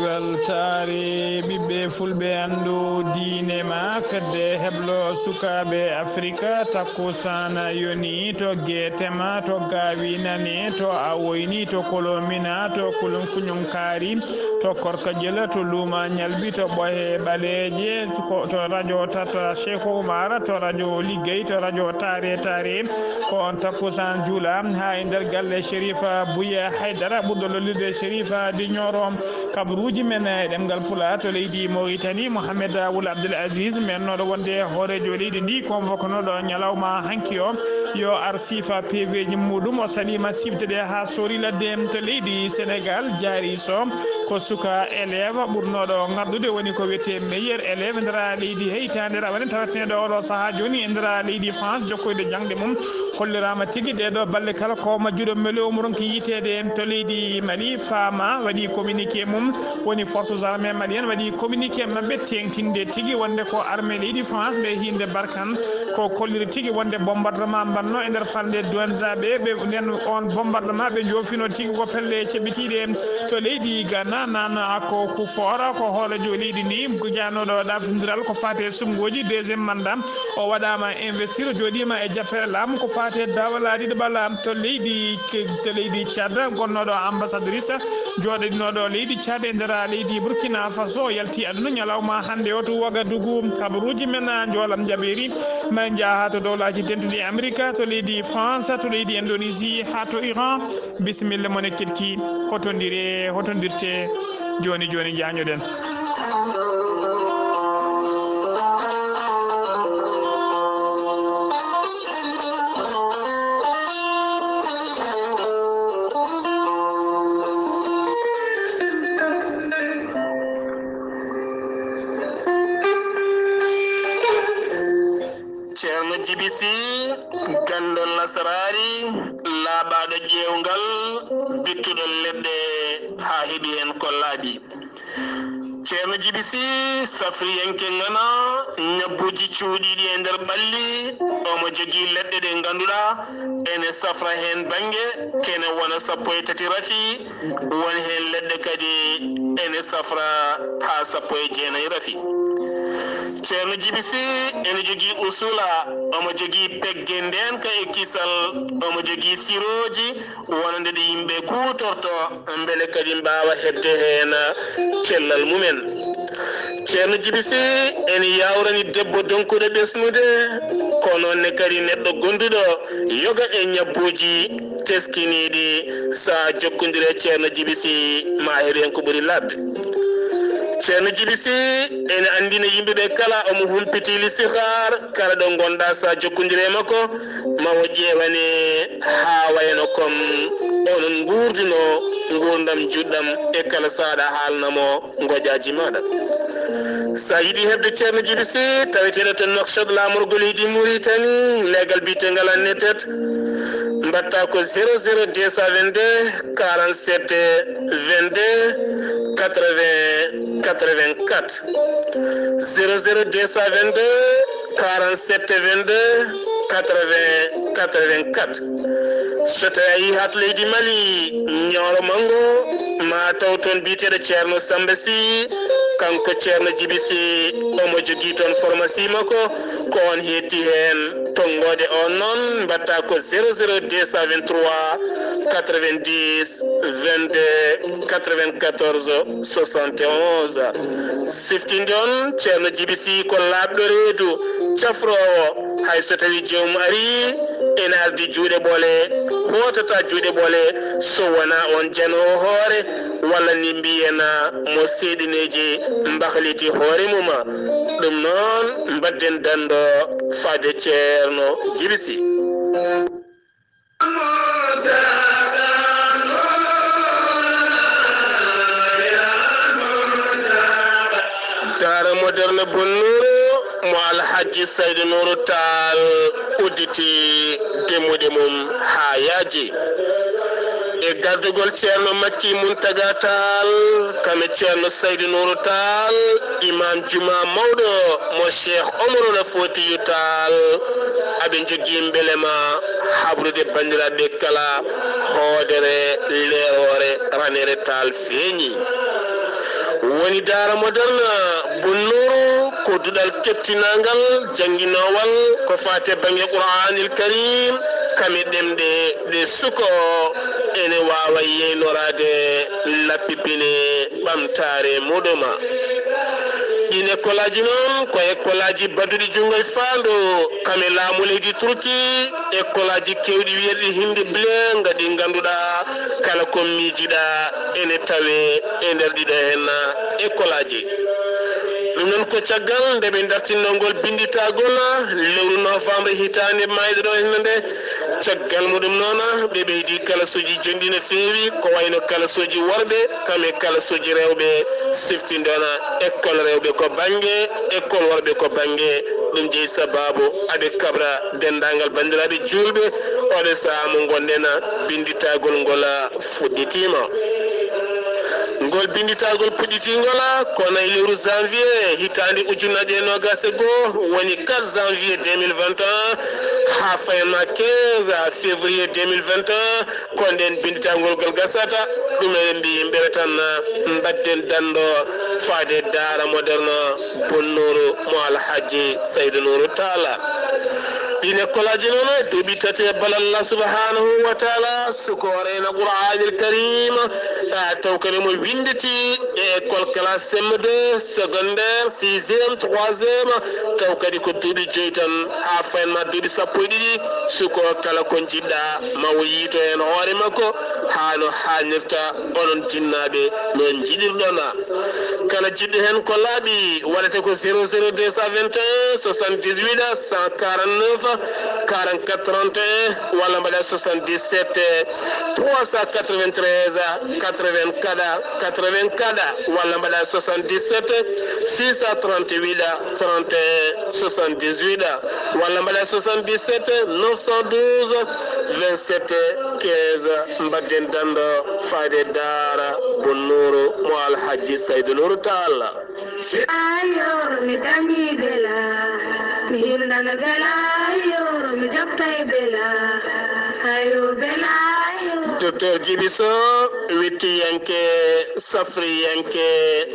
weltare ɓiɓɓe fulɓe andu diine ma fedde heblo sukaɓe afrique takkusana yoni to guetema to gawinane to awoyni to kolomina to kulum kuñum kaari to korka jela to luuma ñalbi to ɓoye ɓaleje to radio tata Cheikh Oumar to radio liggey to radio tare ko on takkusan juula ha e nder galle Shérifa Bouya Haydara ɓurɗo lollirde Shérifa di ñorom kabruji men e ɗemgal pula to leydi Mauritanie Mohamed Ould Abdoul Aziz men noɗo wonde hoorejo leydi ndi convoquenoɗo ñalawma hanki o yo ar sifa PV ji muɗum o salima sifde ɗe ha sori ladde to leydi Sénégal jaari so ko suka élève ɓurnoɗo ngardude woni ko wiyete meilleur élève ndera leydi heytande rawane tawateɗo oɗo saaha joni e ndera leydi France jokkoyde jangde mum hollirama tigui ɗeɗo balle kala ko majjuɗo meli omuron ko yitede to leydi Mali Fama waɗi communiqué mum woni forces armées malienne waɗi communiqué mabɓe tengtinde tigui wonde ko armée leydi France ɓe hinde Barkhane ko kolliri tigui wonde bombardement mbanno e nder falde Douentzaɓe ɓe nden on bombardement ɓe jofino tigui ko pelle ceɓitiɗe to leydi Ghana nana ko Koufor ko hoolejo leydi ndi janoɗo ɗafodiral ko fate sumgoji deuxiéme mandat o waɗama investir joɗima e jappere laamu ko fate dawalaɗiɗo ɓalla to leydi Tchad gonnoɗo ambassadrice joɗoɗinoɗo leydi Tchad e nder leydi Burkina Faso yalti aduna ñalawma hande o to Ouagadougou kabaruji men joolam jaɓeri ma jaaha to dowlaji tentuɗi Amérique to leydi France to leydi Indonésie ha to Iran bisimilla mone ketki hotondirte joni jañoɗen. ceerno jibisi gandol nasarari laaɓaɗo ƴewgal bittuɗol leɗɗe ha heeɓi hen ko laaɓi ceerno jibisi safriyenke ngana ñabbuji cuuɗiɗi e nder ɓalli omo jogui leɗɗe ɗe ganduɗa ene safra hen banggue kene wona sappo e tati rafi won hen leɗɗe kadi ene safra ha sappo e jeenayi rafi ceerno jibisi ene jogui usula omo jogui pegge ndenka e kisal omo jogui siroji wonande ɗe yimɓe kutorto beele kadi mbawa hebde hen cellal mumen ceerno jibisi ene yawrani debbo donkuɗo ɓesnude ko nonne kadi neɗɗo gonduɗo yoga e ñabbuji teskiniɗi sa jokkodire ceerno jibisi ma heeɓe hen ko ɓuuri labde ceerno jibisi ene andina yimɓeɓe kala omo humpiti listihar kala ɗo gonɗa sa jokkodire makko mawo ƴewane ha wayno comme onon gurdino gurdam juɗɗam e kala saɗa haalnamo goƴaji maɗa sa yiiɗi hebde ceerno jibisi taweteɗo to Nouakchott lamorgol leydi Mauritanie légal bitegal annetet mbatta ko 00 222 47 22 80 84 00 222 47 22 80 84 so tawi a yi ha to leydi Mali ñooro mango ma taw toon biteɗo ceerno Samba Sy kanko ceerno jibisi omo jogui toon pharmacie makko ko on hetti hen tonggode on noon mbatta ko 00 223 90 22 94 71 siftinde on ceerno jibisi ko laaɓɗo reedu cafrowo hay so tawi jomum ari ene ardi juuɗe ɓoole hotata juuɗe ɓoole so wona on janowo hoore walla ni mbiyen mo seeɗineji mbahliti hoore muma ɗum noon mbadden dando faade ceerno jibisi daara moderne bonnuru mo alhaji Saydou Nourou Tall udditi demmude mum ha yaaji e gardugol ceerno Makki Muntaga Tall kame ceerno Saydou Nourou Tall imam juma mawɗo mo Cheikh Omarul Foutiyou Tall aɓe jogui mbelema habrude bandiraɓe kala hoodere leerore ranere Tall feeñi woni daara moderne Bonnuru ko dudal kettinangal janginowal ko fate bange Qur'anil Karim kame ɗemɗe ɗe suko ene wawa yeynorade lappipine ɓamtare muɗuma ɗin écolaji noon ko écolaji baduɗi jungoye faando kame laamu leydi Turki écolaji kewɗi wiyerɗi hinde ble gadi ganduɗa kala ko miijiɗa ene tawe e nder ɗiɗo hen écolaji ɗum noon ko caggal nde ɓe dartinnolngol binditagol lewru novembre hitande mayɗo ɗo henna nde caggal muɗum noon ɓe ɓeydi kalasuji jonɗi no feewi ko wayno kalasuji worɓe kame kalasuji rewɓe siftindona école rewɓe ko banggue école worɓe ko banggue ɗum jeeyi sababu aɓe kabra dendagal bandiraɓe julɓe oɗo saaha mo gonɗen binditagol ngol fuɗɗitima ngol binditagol puɗɗitigol kono e lewru janvier hitande ujunnaje e nogas e goho woni 4 janvier 2021 ha fayanma 15 février 2021 ko nden binditagol ngol gasata ɗum eɗen mbi mbele tan mbadden dando faade daara moderne Bonnuru mo Alhaji Saydou Nourou Tall ɗin écolaji noon duuɓi tati e bal Allah subhanahu wa taala sukorena Qur'anil Karim taw kadi mo winditi e école classe CM2 secondaire 6e 3e taw kadi ko duuɓi joyi tan ha fayanma duuɓi sappo e ɗiɗi suko kala ko jiɗɗa ma o yiito hen hoore makko ha no hannirta onon jinnaɓe no jiɗirɗon kala jiɗɗo hen ko laaɓi waɗate ko 00 221 78 149 44 31 walla mbaɗa 77 393 84 84 walla mbaɗa 77 638 31 78 walla mbaɗa 77 912 27 15 mbadden dando faade daara Bonnuru mo Alhaji Saydou Nourou Tall ayo mi dangi bela mi hirnana bela ayo mi jaftay bela ayo bela docteur Djiby Sow wittiyanke safriyanke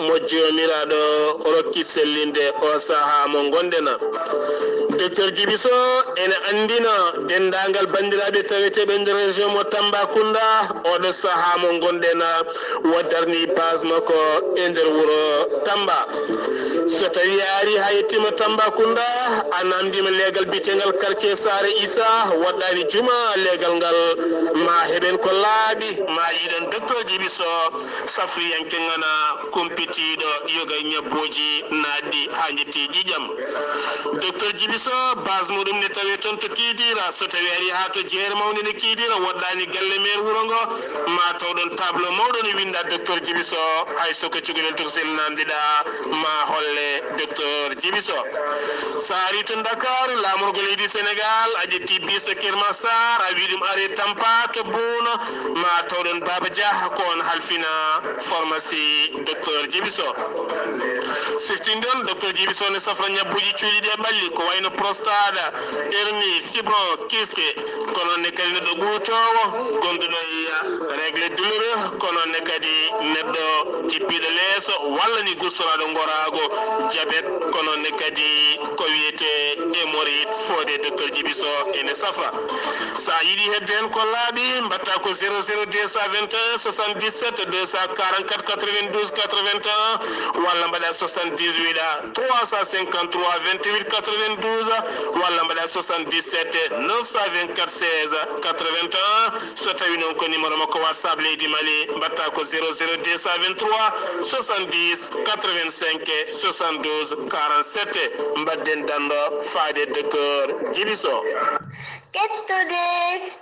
mo jomiraɗo rokki sellinde o saaha mo gonɗena docteur Djiby Sow ene andina dendagal bandiraɓe taweteɓe nder région mo Tambacounda oɗo saaha mo gonɗen wo darni base makko e nder wuuro Tamba so tawi a ari ha yettima Tambacounda a namdima leegal bitegal quartier Sare Issa waɗɗani juma leegal ngal ma heɓen ko laaɓi ma yiɗon docteur Djiby Sow safriyanke ngana compitiɗo yoga ñabboji naɗɗi ha jetti ƴiƴam docteur Djiby Sow base muɗum ne tawe toon to Kidira so tawi ari ha to jeere mawde ne Kidira waɗɗani galle maire wuuro ngo ma tawɗon tableau mawɗo ne winda docteur Djiby Sow hay soko cukalel to ko selnandeɗa ma holle docteur Djiby Sow sa ari to Dakar lamorgo leydi Sénégal a ƴetti bis to Kermassar a wi ɗum are Tampake Bouna ma tawɗon Baba Dia ko on halfina pharmacie docteur Djiby Sow siftindon docteur Djiby Sow ne safra ñabbuji cuuɗi ɗi e ɓalli ko wayno prostate hernie fibron kyste kono ne kadi neɗɗo ɓuutowo gonduɗo régle douloureux kono ne kadi neɗɗo jippiɗo leeso walla ni gustoraɗo gorago diabète kono ne kadi ko wiyete hémorroïde fode docteur Djiby Sow ene safra sa yiɗi hedde hen ko laaɓi mbatta ko 00 221 77 244 92 81 walla mbaɗa 78 353 28 92 walla mbaɗa 77 924 16 81 so tawi noon ko numéro makko WhatsApp leydi Mali mbatta ko 00 223 70 85 72 47 mbadden dando faade docteur Djiby Sow kettude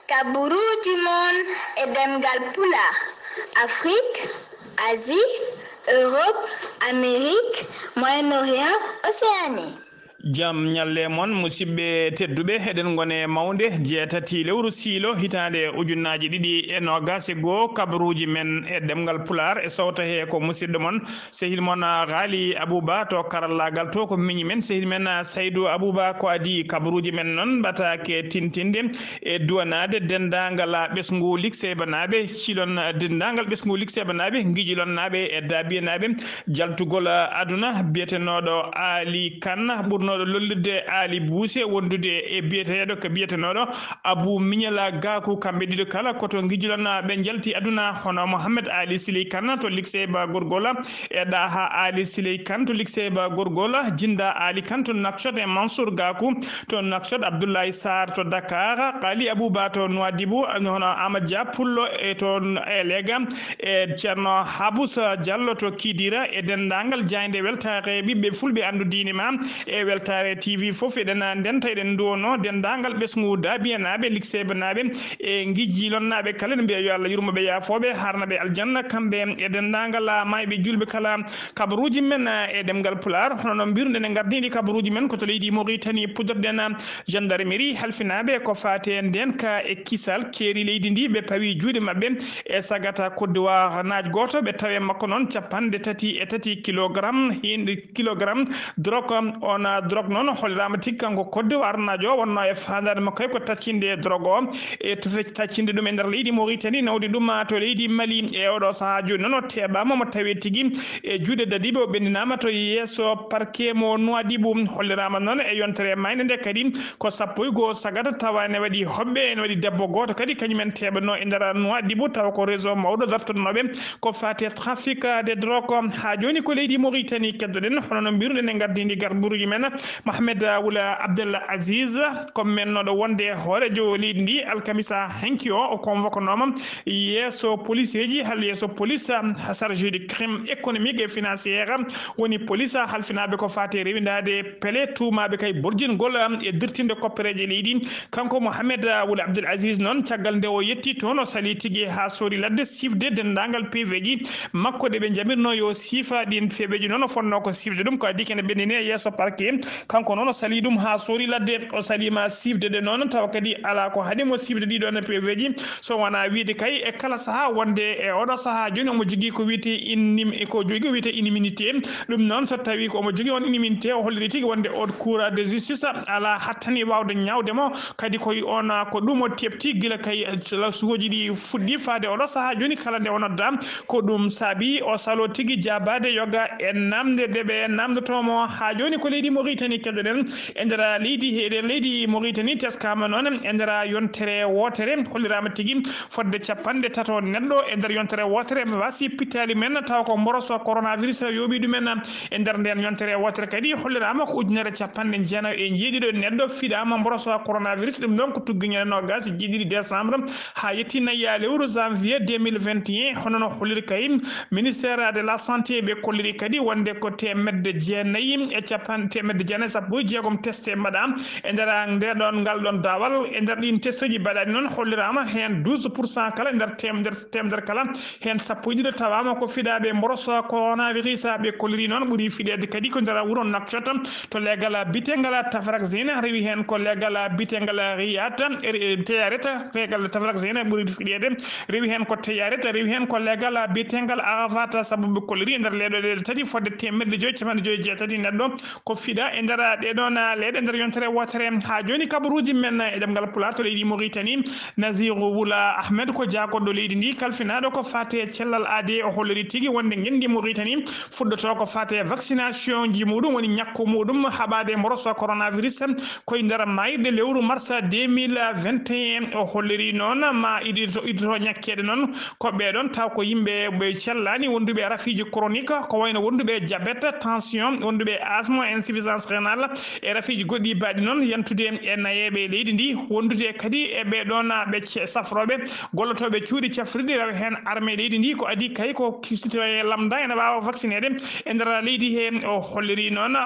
kaɓuruji mon e demgal pulaar Afrique, Asie, Europe, Amérique, Moyen-Orient, Océanie. jam nyalle mon musibbe tedduɓe eɗen gone mawde jeetati lewru siilo hitande ujunnaaji ɗiɗi e nogas e goo kabaruji men e ɗemgal pular e sawta he ko musidɗo mon sehil mon Ghali Abouba to karallagal to ko miñi men sehil men Saydou Abouba ko adi kabaruji men noon batake tintinde e duwanade dendagal ɓesgu likseɓe naɓe cilon dendagal ɓesgu likseɓe naɓe guijilon naɓe e dabiye naɓe jaltugol aduna biyetenoɗo Ali Kane ɓurnoɗo lollirde Ali Bousse wondude e biyeteɗo ko biyetenoɗo Abou Mignala Gakou kamɓe ɗiɗo kala koto guijilon ɓe jalti aduna hono Mohamed Ali Siley Kane to likseɓe gorgola e ɗaha Ali Siley Kane to likseɓe gorgola jinda Ali Kane to Nouakchott e Mansour Gakou to Nouakchott Abdoulaye Sarr to Dakar Kali Abouba to Nouadhibou hono Amadou Dia Pullo e to e Lega e Ceerno Habousa Diallo to Kidira e dendagal jayde weltare ɓiɓɓe fulɓe andu diine ma e weltare TV fof eɗen denta eɗen duwono dendagal ɓesgu dabiye naɓe likseɓe naɓe e guijilon naɓe kala ne mbiya yo Allah yurmoɓe yafoɓe harnaɓe aljanna kamɓe e dendagal mayɓe julɓe kala kabaruji men e ɗemgal pular hono no mbirɗen e gardiɗi kabaruji men koto leydi Mauritanie pudorɗen gendarmerie halfinaɓe ko fate nden ka e kisal keeri leydi ndi ɓe pawi juuɗe mabɓe e sagata koddowa naaj goto ɓe tawe makko noon 33 kilogramme kilogramme drogue on drogue noon hollirama tigui kanko koddowa arnajo wonno e fandade makko ko taccinde drogue o e to taccinde ɗum e nder leydi Mauritanie nawdi ɗum to leydi Mali e oɗo saaha joni noon o teɓama mo tawe tigui e juuɗe dadiɓe o ɓendinama to yesso parquet mo Nouadhibou hollirama noon e yontere mayde nde kadi ko 11 sagata tawa ne waɗi hoɓɓe ene waɗi debbo goto kadi kañumen teɓano e nder Nouadhibou tawa ko réseau mawɗo dartonoɓe ko fate trafic de drogue ha joni ko leydi Mauritanie keddoɗen hono no mbiruɗen e gardidi garburuji men Mohamed Oula Abdel Aziz comme mennoɗo wonde hoorejo leydi ndi alkamisa hanki o convoquenoma yesso police ji hal yesso police chargé de crime économique et financière woni police halfinaɓe ko fate rewidade pele tumaɓe kay borjingol e dirtinde koppereje leydi kanko Mohamed Oula Abdel Aziz noon caggal nde o yetti toon o sali tigui ha sori ladde sifde dendagal PV ji makko ɗe ɓe jamirno yo siifa ɗin PV ji noon o fonno ko sifde ɗum ko adi kene ɓennine yesso parquet kanko noon o sali ɗum ha sori ladde o salima sifde de noon tawa kadi ala ko haɗimo sifde ɗiɗon PV ji so wona wiide kay e kala saaha wonde e oɗo saaha joni omo jogui ko wiyete ko jogui ko wiyete inimmunité ɗum noon so tawi ko omo jogui on inimmunité o holliri tigui wonde on cour de justice ala hattani wawde ñawdemo kadi koye on ko ɗum o tebti guila kay sugoji ɗi fuɗɗi faade oɗo saaha joni kala nde o nodda ko ɗum saabi o salo tigui jabade yoga e namde ɗeɓe namdotomo ha joni ko leydi Mauritanie keddoɗen e nder leydi eɗen leydi Mauritanie teskama noon e nder yontere wotere hollirama tigui fodde 50 neɗɗo e nder yontere wotere wasi pittali men taw ko mboroso coronavirus yooɓi ɗumen e nder nden yontere wotere kadi hollirama ko ujunere 90 e jeeɗiɗo neɗɗo fiɗama mboroso coronavirus ɗum ɗon ko tugguiñere nogas jiiɗiɗi décembre ha yetti nayya lewru janvier 2021 hono no holliri kay ministére de la santé ɓe kolliri kadi wonde ko temedde jeenayyi e temedde jeenayyi sappo jeegom testé mbaɗa e nder ndeɗon ngal ɗon dawal e nder ɗin test uji mbaɗaɗi noon hollirama hen 12% kala nder temedere kala hen sappo e ɗiɗo tawama ko fiɗaɓe mboroso coronavirus ɓe kolliri noon ɓuuri fiɗede kadi ko nder wuuro Nouakchott to legal bitegal Tafraxine rewi hen ko legal bitegal Riyat Teyaret legal Tafraxine ɓuuri fiɗede rewi hen ko Teyaret rewi hen ko legal bitegal Arafat saabu ɓe kolliri e nder leɗoɗe tati fodde temedde joyyi capanɗe joyyi jeetati neɗɗo ko fiɗa e nder ɗeɗon leyɗe e nder yontere wotere ha joni kabaruji men e ɗemgal pular to leydi Mauritanie Nazirou Oula Ahmed ko jagoɗɗo leydi ndi kalfinaɗo ko fate cellal aade o holliri tigui wonde gendi Mauritanie fuɗɗoto ko fate vaccination ji muɗum woni ñakku muɗum haɓade mboroso coronavirus koye nder mayirɗe lewru mars 2021 o holliri noon ma idito ñakkede noon ko ɓeɗon taw ko yimɓe ɓe cellani wonduɓe rafiji chronique ko wayno wonduɓe diabète tension wonduɓe asthme insuffisance rénale e rafiji goɗɗi baɗi noon yantude e nayeɓe leydi ndi wondude kadi e ɓeɗon ɓe safroɓe gollotoɓe cuuɗi cafrirɗi rewa hen armé leydi ndi ko adi kay ko citoyen lambda ene wawa vaccinede e nder leydi he o holliri noon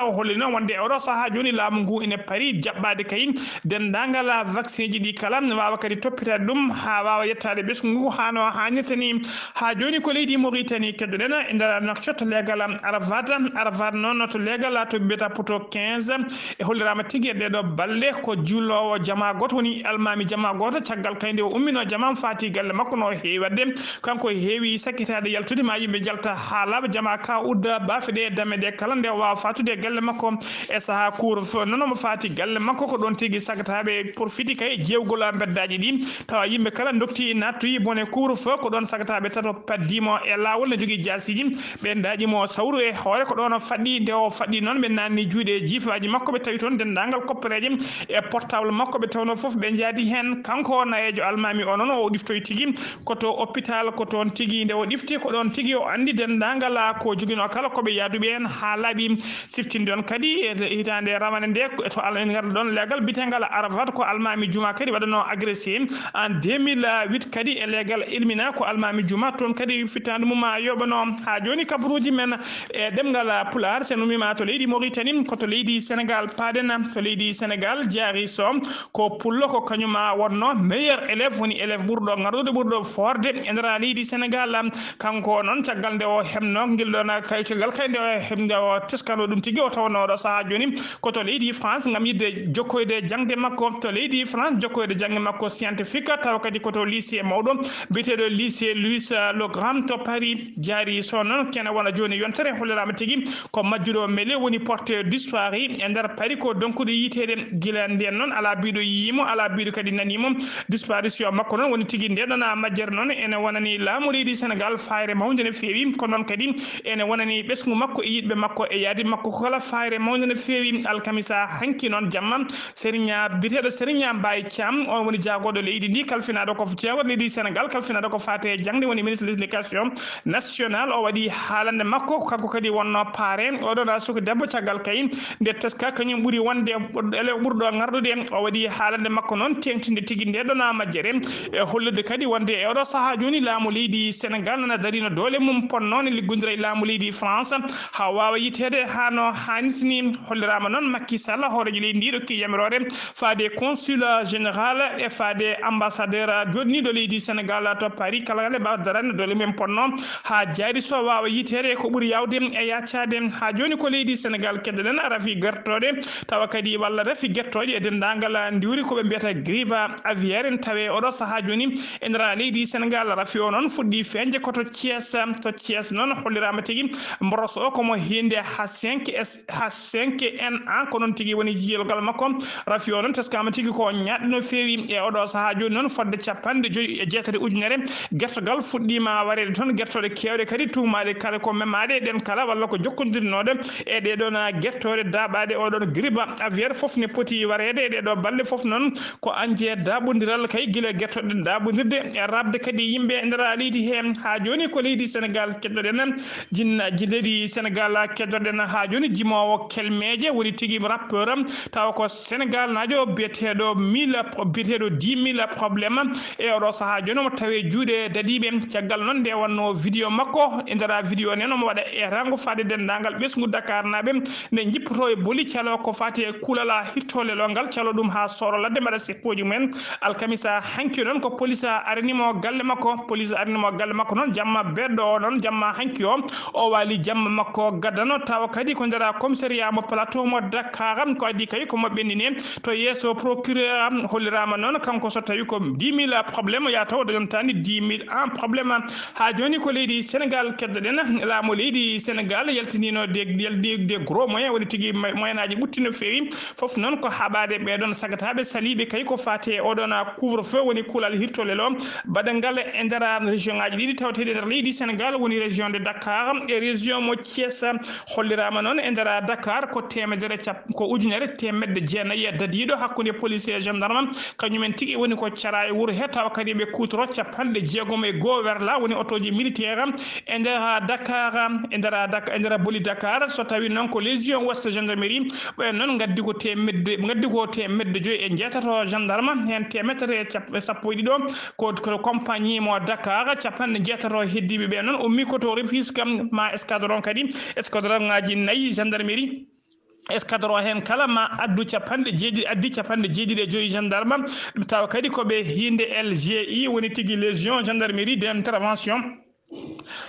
wonde oɗo saaha joni laamu ngu ene paari jaɓɓade kay dendagal vaccin ji ɗi kala wawa kadi toppitade ɗum ha wawa yettade ɓesgu ngu hano hannirta ni ha joni ko leydi Mauritanie keddoɗen e nder Nouakchott legal Arafat noon to legal to biyata poto 15 e hollirama tigi e ɗeɗo balle ko jullowo jama goto woni almami jama goto caggal kayde o ummino jama fati galle makko no heewi wadde kanko heewi sakkitade yaltude ma yimɓe jalta haalaɓe jama ka udda bafe ɗe dame ɗe kala nde wawa fatude e galle makko e saaha couvre-feu nonomo fati galle makko ko ɗon tigui sagataɓe profiti kay jewgol beddaji ɗi tawa yimɓe kala dokti nattoyi bone couvre-feu ko ɗon sagataɓe tato paddimo e lawol ne jogui jasiji ɓe daƴimo sawru e hoore ko ɗon faɗɗi nde o faɗɗi noon ɓe nanni juuɗe jiifaji makko ɓe tawi toon dendagal koppereje e portable makko ɓe tawno foof ɓe jaadi hen kanko nayejo almami o noon o ɗiftoyi tigui koto hôpital ko toon tigui nde o ɗifti ko ɗon tigui o andi dendagal ko joguino kala koɓe yaaduɓe hen ha laaɓi siftinde on kadi e hitande ramane nde to en garda ɗon leegal bitegal arafat ko almami juma kadi waɗano agressé en 2008 kadi e leegal ilmina ko almami juma toon kadi fittande mum yoɓano ha joni kabaruji men e ɗemgal pular sen umima to leydi Mauritanie koto leydi Sénégal paden to leydi Sénégal jaari so ko pullo ko kañuma wonno meilleur élève woni élève ɓurɗo gardude ɓurɗo forde e nder leydi Sénégal kanko noon caggal nde o hemno guel ɗon kaygal kayde o hemde o teskano ɗum tigui o tawnoɗo saaha joni koto leydi France gam yidde jokkoyde jangde makko to leydi France jokkoyde jangde makko scientifique taw kadi koto lycée mawɗo biyeteɗo lycée Louis le Grand to Paris jaari so noon kene wona joni yontere hollirama tigui ko majjuɗo mele woni porteur d'histoire e nder Paris ko donkude yitede guila nden noon ala biɗo yimo ala biɗo kadi nanimo disparition makko noon woni tigui ndeɗona majjere noon ene wonani laamu leydi Sénégal fayre mawde ne feewi ko noon kadi ene wonani ɓesgu makko e yiɗɓe makko e yaadi makko kala fayre mawde ne feewi alkamisa hanki noon jamma Serigne biteɗo Serigne Mbaye Thiam on woni jagoɗo leydi ndi kalfinaɗo ko jeegoɗo leydi Sénégal kalfinaɗo ko fate jangde woni ministre de l'éducation nationale o waɗi haalande makko kanko kadi wonno parrain oɗon suka debbo caggal kay nde teska kañum ɓuuri wonde élève ɓurɗo gardude o waɗi haalande makko noon tengtinde tigui ndeɗona majjere e hollude kadi wonde e oɗo saaha joni laamu leydi Sénégal nana darino doole mum ponnoon liggodira e laamu leydi France ha wawa yitede hano hannitini hollirama noon Macky Sall hoorejo leydi ndi ɗokki yamirore faade consul général e faade ambassadeur joɗniɗo leydi Sénégal to Paris kala kala mbawa darande doole mum ponno ha jaari so wawa yitede ko ɓuuri yawde e yaccade ha joni ko leydi Sénégal keddoɗen rafi gertode tawa kadi walla rafi guertoje e dendagal ndiwri koɓe mbiyata grippe aviaire tawe oɗo saaha joni e nder leydi Sénégal rafi o noon fuɗɗi feñde koto Thiès noon hollirama tigui mboros o komo hinde H5N1 ko noon tigui woni jiyelgal makko rafi o noon teskama tigui ko ñaɗɗo no feewi e oɗo saaha joni noon fodde 50 ujunere guertogal fuɗɗima warede toon guertoɗe kewɗe kadi tumaɗe kala ko memade ɗen kala walla ko jokkodirnoɗe e ɗeɗon guertoɗe daɓade oɗon grippe aviaire foof ne poti warede e ɗeɗo balle foof noon ko anje daɓodiral kay guila guertoɗe daɓodirde e rabde kadi yimɓe e nder leydi he ha joni ko leydi Sénégal keddoɗen jinnaji leydi Sénégal keddoɗen ha joni jimowo kelmeje woni tigui rappeur tawa ko Sénégal najo biyeteɗo 10 000 probléme e oɗo saaha joni omo tawe juuɗe dadiɓe caggal noon nde wonno vidéo makko e nder vidéo nen omo waɗa e rango fade dendagal ɓesgu Dakar naɓe nde jippoto e booli calo ko fati e kulala hittole longal calo ɗum ha soro ladde mbaɗa seppoji mumen alkamisa hanki noon ko police aranimo galle makko noon jamma bedɗo o noon jamma hanki o wali jamma makko gaddano tawa kadi ko nder commissariat mo plateau mo Dakar ko adi kay ko moɓɓenine to yeeso procureur hollirama noon kanko so tawi ko 10 000 probléme ya taw dañantani 10 000 probléme ha joni ko leydi Sénégal keddoɗen laamu leydi Sénégal yaltinino de gros moyen woni tigui moyen aji ɓutti no feewi foof noon ko haɓade ɓeɗon sagataɓe saliɓe kay ko fate oɗon couvre feu woni kuulal hirtole lo baɗangal e nder région ngaji ɗiɗi tawteɗe nder leydi Sénégal woni région de Dakar e région mo Thiès hollirama noon e nder Dakar ko ujunere temedde jeenayyi e dadiɗo hakkude police e gendarme kañumen tigui woni ko cara e wuuro he tawa kadi ɓe kutoro 51 werla woni otoji militaire e nder Dakar e nder boli Dakar so tawi noon ko légion ouest gendarmerie ɓen noon gaddi ko temedde joyi e jeetato gendarme hen temetere sappo e ɗiɗo ko compagnie mo Dakar capanɗe jeetato heddiɓe ɓe noon ummi koto Rufisque ma escadron kadi escadron ngaji 4 gendarmerie escadron hen kala ma addu capanɗe jeeɗiɗi e joyi gendarme tawa kadi koɓe hinde LGI woni tigui légion gendarmerie d'intervention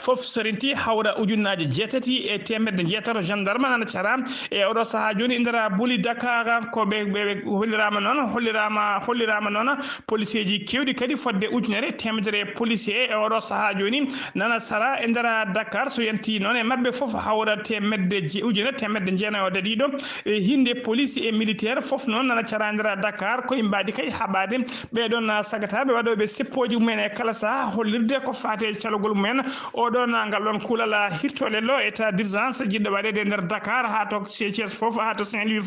fof sorinti hawra ujunnaji jeetati e temedde jeetato gendarme nana cara e oɗo saaha joni indira buli Dakar ko ɓe hollirama noon policier ji kewɗi kadi fodde ujunere temedere policier e oɗo saaha joni nana sara e ndera Dakar so yanti noon e mabɓe foof hawra ujunere temedde jeenayi o dadiɗo e hinde police e militaire foof noon nana cara ndera Dakar koye mbadi kay haɓade ɓeɗon sagataɓe waɗoɓe seppoji mumen e kala saaha hollirde ko fate calogol mumen oɗon ngal ɗon kuulala hirtolello état d'urgence jiɗɗo waɗede nder Dakar ha to Thiès foof ha to Saint-Louis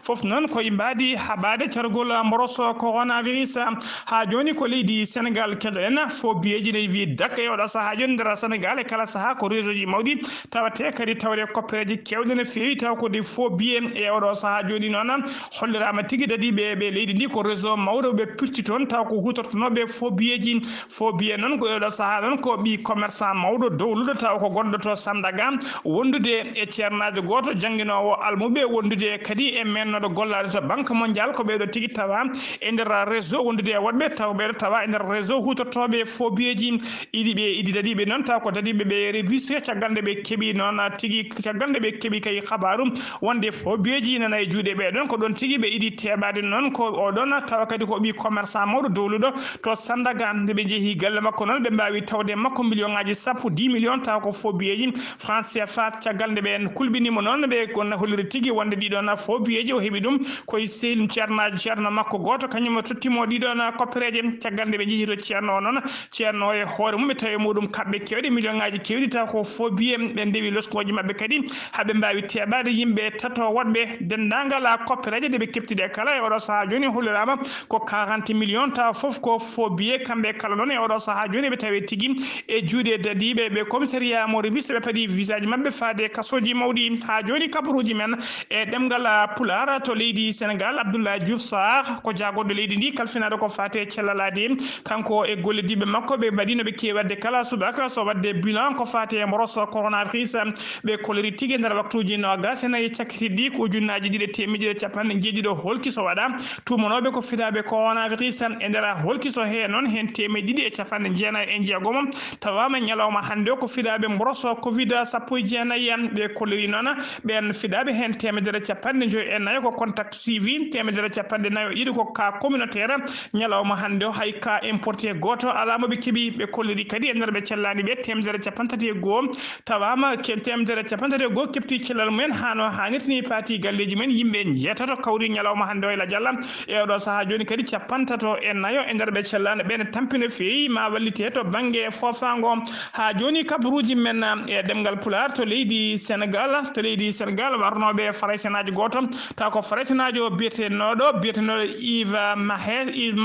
foof noon koye mbadi haɓade cargol mboroso coronavirus ha joni ko leydi Sénégal keɗoɗen fo biyeji ne wi dak e oɗo saaha joni nder Sénégal e kala saaha ko réseau ji mawɗi tawate kadi tawde koppereji kewɗe no fewi taw ko des faux billets e oɗo saaha joni noon hollirama tigui dadiɓe ɓe leydi ndi ko réseau mawɗo ɓe pirti toon taw ko hutortonoɓe faux billet noon ko oɗo saaha noon ko ɓi commerçant mawɗo dowluɗo taw ko gonɗo to Sandaga wondude e ceernajo goto jangguinowo almuɓe wondude kadi e mennoɗo gollade to banque mondial ko ɓeɗo tigui tawa e nder réseau wondude e woɗɓe taw ɓeɗo tawa e nder réseau hutortoɓe faux billet ji idi dadiɓe noon taw ko dadiɓe ɓe révisé caggal nde ɓe keeɓi noon tigui caggal nde ɓe keeɓi kay habaru wonde faux billet ji nana e juuɗe ɓeɗon ko ɗon tigui ɓe idi teɓade noon ko oɗon tawa kadi ko ɓi commerçant mawɗo dowluɗo to Sandaga nde ɓe jeehi galle makko noon ɓe mbawi tawde makko million ngaji sappo 10 millions taw ko faux billet ji franc CFA caggal nde ɓe kulɓinimo noon ɓe gonno holliri tigui wonde ɗiɗon faux billet ji o heeɓi ɗum koye sehil ceerno makko goto kañum tottimo ɗiɗon koppereje caggal nde ɓe jeehi to ceerno o noon ceerno o e hoore mum ɓe tawi muɗum kaɓɓe kewɗe million ngaji kewɗi taw ko faux billet ɓe ndewi losgoji mabɓe kadi haaɓe mbawi teɓade yimɓe tato woɗɓe dendagal koppereje ɗeɓe keptiɗe kala e oɗo saaha joni hollirama ko 40 millions taw foof ko faux billet kamɓe kala noon e oɗo saaha joni ɓe tawi tigui e juuɗe dadiɓe ɓe commissariat mo revise ɓe paadi visage mabɓe faade kasoji mawɗi ha joni kabaruji men e ɗemgal pular to leydi Sénégal Abdoulaye Diouf Sarr ko jagoɗo leydi ndi kalfinaɗo ko fate cellalade kanko e gollediɓe makko ɓe mbaɗino ɓe kewi wadde kala subaka so wadde bilan ko fate mboroso coronavirus ɓe kolori tigui nder waktuji nogas e nayyi cakkitiɗɗi ko ujunnaji ɗiɗi temedde capanɗe jeeɗiɗo holkiso waɗa tumanoɓe ko fiɗaɓe coronavirus e nder holkiso he noon hen temedde ɗiɗi e capanɗe jeenayyi e jeegom tawama ñalawma hande o ko fiɗaɓe mboroso covid sappo e jeenayyi ɓe kolori noon ɓen fiɗaɓe hen temedere capanɗe joyyi e nayyi ko contact suivi temedere capanɗe nayyi e ɗiɗi ko cas communautaire ñalawma hande o hay cas importé goto alamo ɓe keeɓi ɓe kolori kadi e nder ɓe cellani ɓe temedere capantati e goho tawama temedere capantati e goho kepti cellal mumen hano hannirta ni paati galleji men yimɓe jeetato kawri ñalawma hande o e ladialla e oɗo saaha joni kadi capantato e nayyo e nder ɓe cellani ɓene tampino feewi ma wallite to banggue fofago ha joni kabaruji men e ɗemgal pular to leydi Sénégal warnoɓe faraysenaji goto taw ko faraysenajo biyeteɗo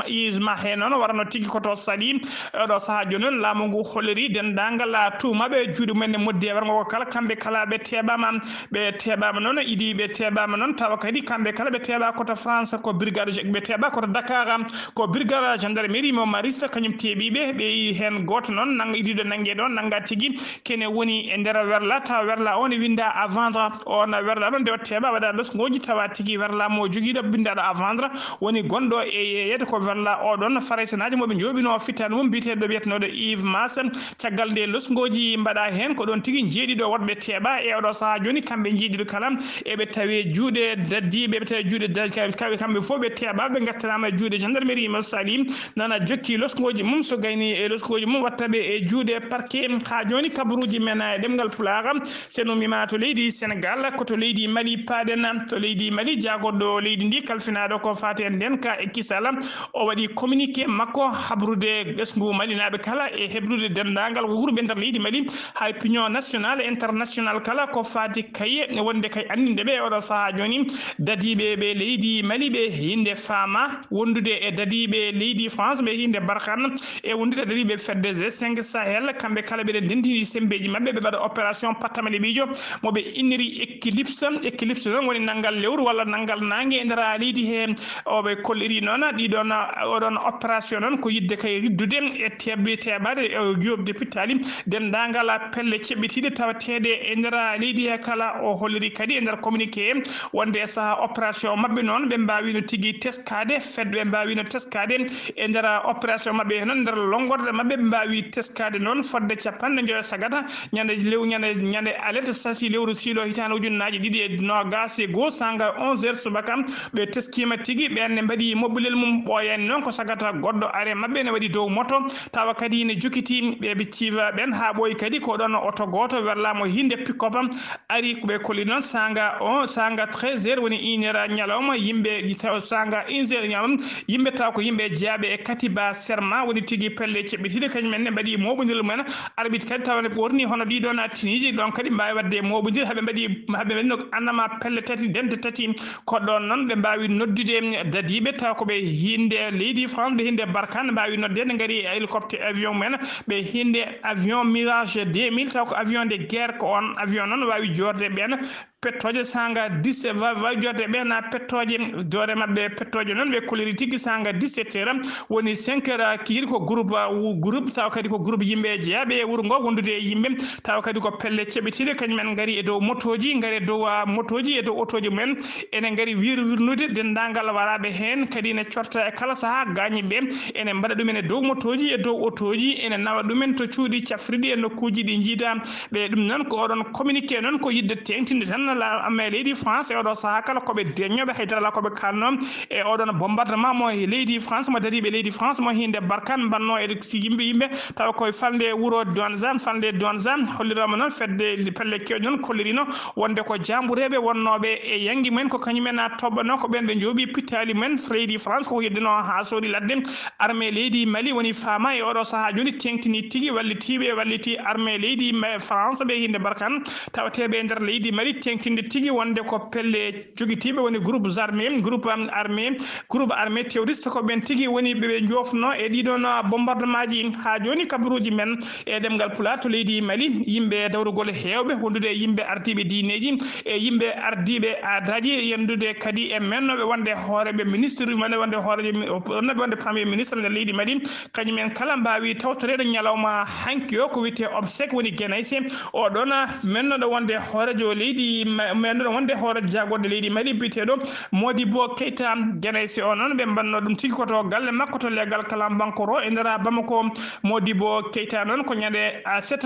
Yves Mahé noon warno tigui koto Saly oɗo saaha joni noon laamu ngu holliri dendagal tumaɓe juuɗe mumen e moddi e wargo ko kala kamɓe kala ɓe teɓama noon idi ɓe teɓama noon tawa kadi kamɓe kala ɓe teeɓa koto France ko brigade ɓe teeɓa koto Dakar ko brigade gendarmerie mo mariste kañum teeɓiɓe ɓe yi hen goto noon idiɗo nangue ɗon nanga tigui kene woni e nder werla tawa werla o ne winda à vendre on werla ɗon nde teeɓa waɗa losgoji tawa tigui werla mo joguiɗo bindaɗo à vendre woni gonɗo e yeyede ko werla oɗon faraysenaji moɓe joɓino fittane mum biteɗo wiyetenoɗo Yves Mas caggal nde losgoji mbaɗa hen ko ɗon tigui jeeɗiɗo woɗɓe teeɓa e oɗo saaha joni kamɓe jeeɗiɗo kala eɓe tawi juuɗe daddiɓe ɓe tawi juuɗe kamɓe foof ɓe teeɓa ɓe gartanama e juuɗe gendarmerie mo Saly nana jokki losgoji mum so gayni e losgoji mum wattaɓe e juuɗe parquet ha joni kabaruji men e ɗemgal pular seno mima to leydi Sénégal koto leydi Mali paɗen to leydi Mali jagoɗɗo leydi ndi kalfinaɗo ko fate en nden ka e kisal o waɗi communiqué makko habrude ɓesgu malinaɓe kala e heblude dendagal wurɓe nder leydi Mali hay pignon national international kala ko fati kaye wonde kay andindeɓe oɗo saaha joni dadiɓe ɓe leydi Mali ɓe hinde fama wondude e dadiɓe leydi France ɓe hinde Barkhane e wondude dadiɓe fedde G5 Sahel kamɓe kala ɓeɗe ndendini sembeji mabɓe ɓe mbaɗa opération pattamale ɓijo moɓe inniri éclipse noon woni nanggal lewru walla nanggal nangue e nder leydi he oɓe kolliri noon ɗiɗon oɗon opération noon ko yidde kay riddude e teɓade e yobde pittali dendagal pelle ceɓɓitiɗe tawatede e nder leydi he kala o holliri kadi e nder communiqué wonde e saaha opération mabɓe noon ɓe mbawino tigui teskade fedɓe mbawino teskade e nder opération mabɓe noon nder longorde mabɓe ɓe mbawi teskade noon noon fodde capanɗe joyi sagata ñande alerte sasi lewru silo hitande ujunnaji ɗiɗi e nogas e goho sanga 11h subaka ɓe teskima tigui ɓenne mbaɗi moɓɓilel mum ɓoyani noon ko sagata goɗɗo are mabɓe ne waɗi dow moto tawa kadi ne jokiti ɓeɓe civa ɓen ha ɓooyi kadi ko ɗon oto goto werlamo hinde pick-up ari ɓe kolli noon sanga 13h woni 1h ñalawma yimɓe sanga 1h ñalawma yimɓe taw ko yimɓe jeeyaɓe e katiba serment woni tigui pelle ceɓɓitiɗe kañumenne mbaɗi moɓodil mumen arbitre kadi tawne ɓorni hono ɗiɗon tiniji ɗon kadi mbawi wadde moɓodir haɓe mbaɗi no annama pelle tati dente tati koɗɗon noon ɓe mbawi noddude dadiɓe taw koɓe hinde leydi France ɓe hinde Barkhane mbawi noddede gaari hélicoptère avion men ɓe hinde avion Mirage 2000 taw ko avion de guerre ko on avion noon wawi jorde ɓen pettoje sanga 17 wawi jorde ɓen pettoje doore mabɓe pettoje noon ɓe koliri tigui sanga 17h woni 5h kiiri ko groupe taw kadi ko groupe yimɓe jeeyaɓe e wuuro ngo wondude e yimɓe taw kadi ko pelle ceɓitiɗe kañumen gaari e dow motoji gaari e dow motoji e dow autoji mumen ene gaari wirnude dendagal waraɓe hen kadi ne corta e kala saaha gañiɓe ene mbaɗa ɗumen e dow motoji e dow autoji ene nawa ɗumen to cuuɗi cafriɗi e nokkuji ɗi jiida ɓe ɗum noon ko oɗon communiqué noon ko yidde tengtinde tan amma leydi France e oɗo saaha kala koɓe deñoɓe haydarala koɓe kalno e oɗon bombardement mo leydi France mo dariɓe leydi France mo hinde Barkhane mbanno e yimɓe tawa koye falde wuuro Douanza hollirama noon fedde pelle kewɗe noon kollirino wonde ko jambureɓe wonnoɓe e yangi mumen ko kañumen toɓɓano ko ɓen ɓe jooɓi pittali mumen leydi France koko yeddino ha soodi ladde armée leydi Mali woni fama e oɗo saaha joni tengtini tigui walliti armée leydi France ɓe hinde Barkhane tawateɓe e nder leydi Mali tengtinde tigui wonde ko pelle joguitiɓe woni groupe armé terroriste ko ɓen tigui woni ɓe jofno e ɗiɗon bombardement ji ha joni kabaruji men e ɗemgal pulaar to leydi Mali yimɓe dawrugol hewɓe wondude e yimɓe ardiɓe diineji e yimɓe ardiɓe aadaji yendude kadi e mennoɓe wonde hooreɓe ministre wonde premier ministre nder leydi Mali kañumen kala mbawi tawtorede ñalawma hanki o ko wiyete obsèque woni guenayse oɗon mennoɗo wonde hoorejo leydi mennoɗo wonde hoorejo jagorɗo leydi Mali biteɗo Modibo Keita guenayse o noon ɓe mbanno ɗum tigui koto galle makko to leggal Kalambankoro e nder Bamako Modibo Keita noon ko ñande aset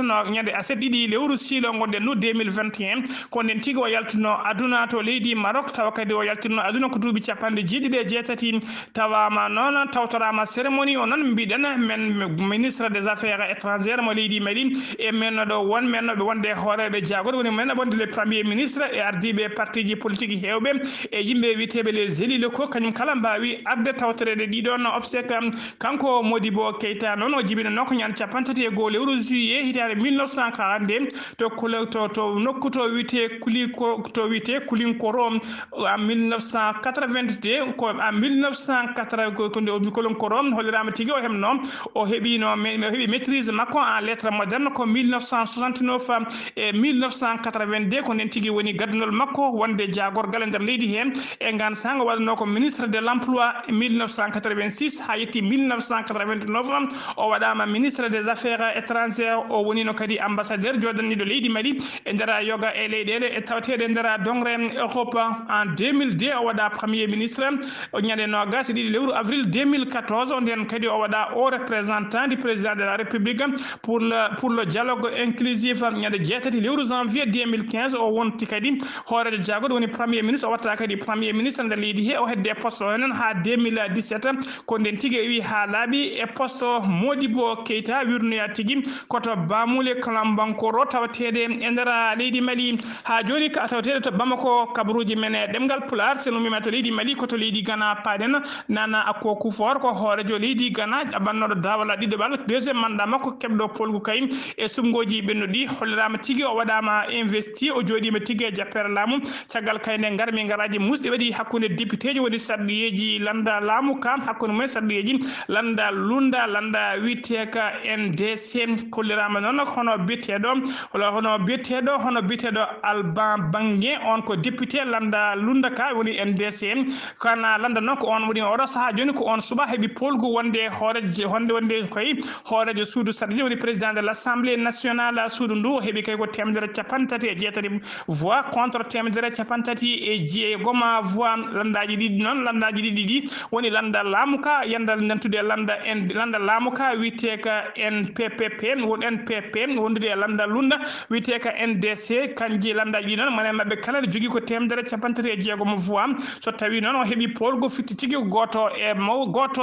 ɗiɗi lewru siilo gonɗen nu 2021 ko nden tigui o yaltino aduna to leydi Maroc tawa kadi o yaltino aduna ko duuɓi capanɗe jeetati tawama noon tawtorama cérémonie o noon mbiɗen men ministre des affaires étrangères mo leydi Mali e mennoɗo mennoɓe wonde hooreɓe jagorɗo woni menno wonde le premier ministre e ardiɓe partiji politique hewɓe e yimɓe witeɓe les élus locaux kañum kala mbawi arde tawtorede ɗiɗon obsèque kanko Modibo Keita noon o jibino noon ko ñande capantati e goho lewru juillet hitande 1942 to nokku to wiyete Kulinkoro en 1982 ko en 1980 Kulinkoro hollirama tigui o heeɓi maîtrise makko en lettre moderne ko 1969 e 1982 ko nden tigui woni gaddunol makko wonde jagorgal e nder leydi hen e gan sanga waɗano ko ministre de l'emploi 1986 ha yetti 1989 o waɗama ministre des affaires étrangères o wonino kadi ambassadeur joɗaniɗo leydi Mali e nder yoga e leyɗele e tawtede nder dongre Europe en 2002 o waɗa premier ministre o ñande nogas e ɗiɗi lewru avril 2014 nden kadi o waɗa haut représentant du président de la république pour le dialogue inclusif ñande jeetati lewru janvier 2015 o wonti kadi hoorejo jagorɗo woni premier ministre o watta kadi premier ministre nder leydi he o hedde poste o noon ha 2017 ko nden tigui wi ha laaɓi e poste Modibo Keita wirnoya tigui koto bamule Kalambankoro tawatede e nder leydi Mali ha joni ka tawtede to Bamako kabaruji men e ɗemgal pulaar so numima to leydi Mali koto leydi Ghana paɗen Nana Akko Kufor ko hoorejo leydi Ghana ɗaɓannoɗo dawala ɗiɗoɓal deuxiéme mandat makko keɓɗo polgu kayim e sumgoji ɓennuɗi hollirama tigui o waɗama investi o joɗima tigui e jappere laamu caggal kayne garmi garaji musɗi waɗi hakkude député ji woni sarɗiyeji landa laamu kam hakkude mumen sarɗiyeji landa lunda landa witeka NDC kollirama noon hono biyeteɗo Alban Bangue on ko député landa lunda ka woni NDC kana landa noon ko on woni oɗo saaha joni ko on suba heeɓi polgu wonde wonde koye hoorejo suudu sarɗiji woni président de l'Assemblée nationale suudu ndu heeɓi kay ko temedere capantati e jeetati voix contre temedere capantati e jeegoma voix landaji ɗiɗi noon landaji ɗiɗi woni landa laamuka yandal nantude landa laamuka witeka NPPP won NPP wondude e landa lunda witeka NDC kanji landaji ɗi noon mane mabɓe kala jogui ko temedere capantati e jeegoma voix so tawi noon o heeɓi polgo fitti tigui goto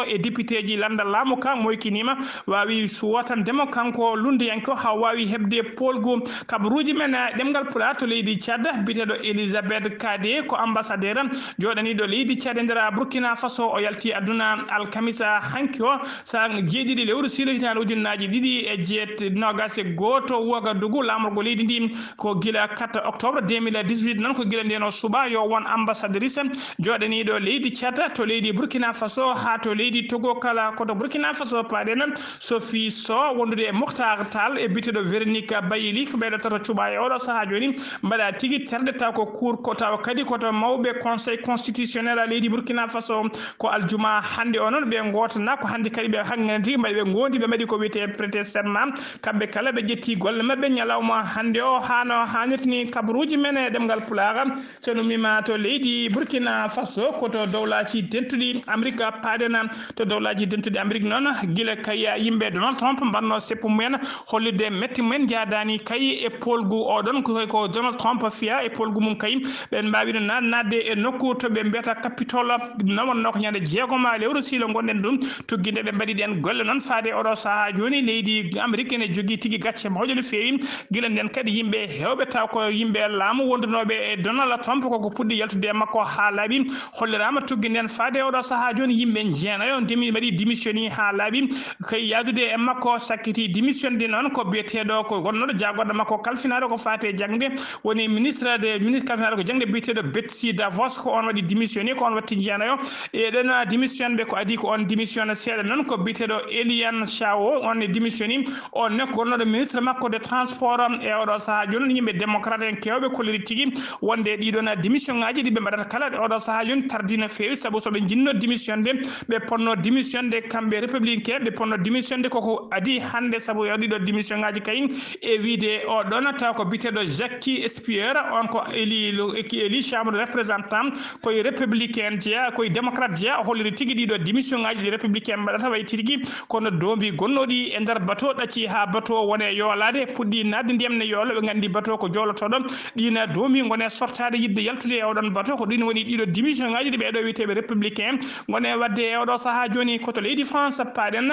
e député ji landa laamuka moykinima wawi suwotandemo kanko lundiyanko ha wawi hebde polgo kabaruji men ɗemgal pulaar to leydi Tchad biteɗo Elisabeth Kade ko ambassadeur joɗaniɗo leydi Tchad e nder Burkina Faso o yalti aduna alkamisa hanki o sa jeeɗiɗi lewru silo hitande ujunnaji ɗiɗi e jeetnogas goto Ouagadougou lamorgo leydi ndi ko guila 4 octobre 2018 noon ko guila nden o suuɓa yo won ambassadrice joɗaniɗo leydi Tchad to leydi Burkina Faso ha to leydi Togo kala koto Burkina Faso paɗen Sophie So wondude e Mokhtar Tall e biteɗo Véronique Bayili ko ɓeɗo tata cuuɓa e oɗo saaha joni mbaɗa tigui terde taw ko cour ko taw kadi koto mawɓe conseil constitutionnel a leydi Burkina Faso ko aljuma hande o noon ɓe gotana ko hande kadi ɓe hangen tigui mbaɗi ɓe gondi ɓe mbaɗi ko wiyete prêté serment kamɓe kala ɓe ƴetti golle mabɓe ñalawma hande o hano hannirtini kabaruji men e ɗemgal pulaar sono mima to leydi Burkina Faso koto dowlaji dentuɗi Amérique paɗena to dowlaji dentuɗi Amérique noon guila kaya yimɓe Donald Trump mbanno seppu mumen hollide metti mumen jadani kay e polgu oɗon ko Donald Trump fiya e polgu mum kay ɓen mbawino nadde e nokku to ɓe mbiyata capitole nomonno ko ñande jeegoma lewru silo gonɗen ɗum tugginde ɓe mbaɗi ɗen golle noon faade oɗo saaha joni leydi Amérique ne jogui tigui gacce mawƴo no fewi guila nden kadi yimɓe hewɓe taw ko yimɓe laamu wondunoɓe e Donald Trump koko puɗɗi yaltude e makko ha laaɓi hollirama tuggi nden faade oɗo saaha joni yimɓe jeenayo ndemi mbaɗi démissioni ha laaɓi kay yadude e makko sakkiti démissionde noon ko biyeteɗo ko gonnoɗo jagoɗo makko kalfinaɗo ko fate jangde woni ministre kalfinaɗo ko jangde biyeteɗo Betsy Davos ko on waɗi démissionné ko on watti jeenayo e ɗon démission ɓe ko adi ko on démission seeɗa noon ko biyeteɗo Eliane Chao on démissioni on ne ko gonnoɗo ministre makko de transport e oɗo saaha joni yimɓe démocrate en kewɓe kolliri tigui wonde ɗiɗon démission ngaji ɗi ɓe mbaɗata kala oɗo saaha joni tardi no fewi saabu soɓe jinno démission de ɓe ponno démission de kamɓe républicain ɓe ponno démission de koko adi hande saabu ɗiɗo démission ngaji kay e wiide o ɗon taw ko biteɗo Jackie Espier on ko eli chambre de représentant koye républicain jeeya koye démocrate jeeya o holliri tigui ɗiɗo démission ngaji ɗi républicain mbaɗata way tigui kono dombi gonnoɗi e nder bateau ɗacci ha bateau wone yoolade puɗɗi nadde ndiyam ne yoolo ɓe gandi bateau ko jolotoɗo ɗina domi gone sortade yidde yaltude e oɗon bateau ko ɗin woni ɗiɗo démission ngaji ɗi ɓeɗo wiyeteɓe républicain gone wadde e oɗo saaha joni koto leydi France paɗen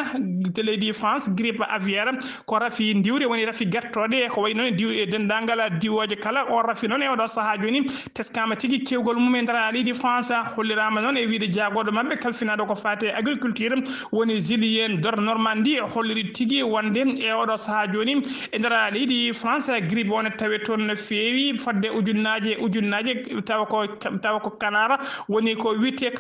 to leydi France grippe aviaire ko rafi diwre woni rafi guertode ko way noon diw e dendagal diwoje kala o rafi noon e oɗo saaha joni teskama tigui kewgol mum e nder leydi France hollirama noon e wiide jagoɗo mabɓe kalfinaɗo ko fate agriculture woni Julien Dor Normandie holliri tigui wonde e oɗo saaha joni e nder leydi France grippe wona tawe toon no fewi fodde ujunnaje tawa ko canard woni ko witte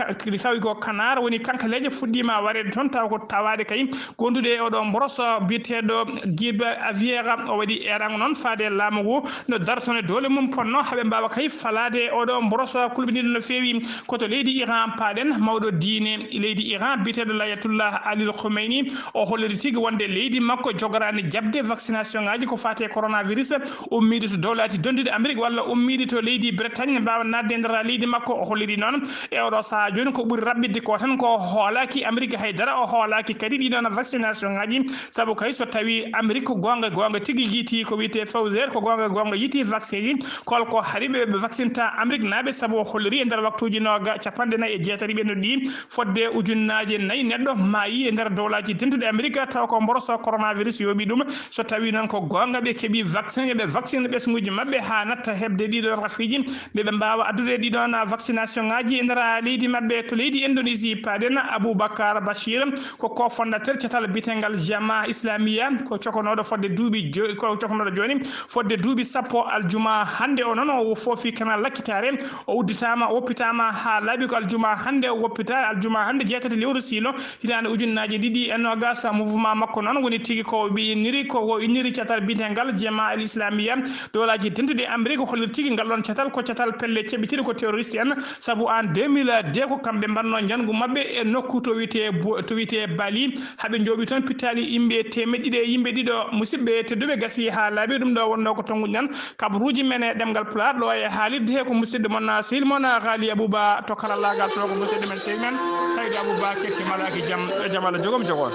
tawi ko canard woni kankaleje fuɗɗima warede toon taw ko tawade kay gondude e oɗo brosso biyeteɗo grippe aviaire o waɗi erango noon faade laamu ngu no dartone dole mum ponno haaɓe mbawa kay falade oɗo brosso kulɓiniɗo no fewi koto leydi Iran paɗen mawɗo diine leydi Iran biyeteɗo Layatullah Ali Khomeini o holliri tigui wonde leydi makko jogorani jabde vaccination ngaji ko fate coronavirus ummide to dowlati dondude Amérique walla ummide to leydi Bretagne mbawa nadde e nder leydi makko o holliri noon e oɗo saaha joni ko ɓuuri raɓɓidde ko tan ko hoolaki Amérique haydara o hoolaki kadi ɗiɗon vaccination ngaji saabu kay so tawi Amérique gonga tigui yiiti ko wiyete Pfizer ko gonga yiiti vaccin ji kolko haariɓe ɓe vaccinta Amérique naaɓe saabu o holliri e nder waktuji capanɗe nayyi e jeetati ɓenno ɗi fodde ujunnaje nayyi neɗɗo maayi e nder dowlaji dentuɗe Amérique taw ko mboroso coronavirus yooɓi ɗum so tawi noon ko gonga ɓe keeɓi vaccin yoɓe vaccine ɓesguji mabɓe ha natta hebde ɗiɗon rafiji ɓeɓe mbawa addude ɗiɗon vaccination ngaji e nder leydi mabɓe to leydi Indonésie paɗen Aboubacar Bachir ko cofondateur catal bitegal Jama Islamia ko cokonoɗo fodde duuɓi ko cokonoɗo joni fodde duuɓi sappo aljuma hande o noon o foofi kana lakkitare o udditama o woppitama ha laaɓi ko aljuma hande o woppita aljuma hande jeetati lewru silo hitande ujunnaje ɗiɗi e nogas mouvement makko noon woni tigui ko inniri catal bitegal Jama al Islamia dowlaji dentuɗe Amérique hollir tigui ngal ɗon catal ko catal pelle ceɓitiɗe ko terroriste en saabu en 2002 ko kamɓe mbanno jangu mabɓe e nokku to wiyete Bali haaɓe jooɓi toon pittali yimɓe temeɗɗiɗi e yimɓe ɗiɗo musidɓe tedduɓe gasi ha laaɓi ɗum ɗo wonno ko tonguɗen kabaruji men men e ɗemgal Pulaar ɗo e haalirde he ko musidɗo mon silmona Ghali Abouba to karallagal to ko musidɗo men sey men Saydou Abouba ketti malaki jam Allah jogom jogon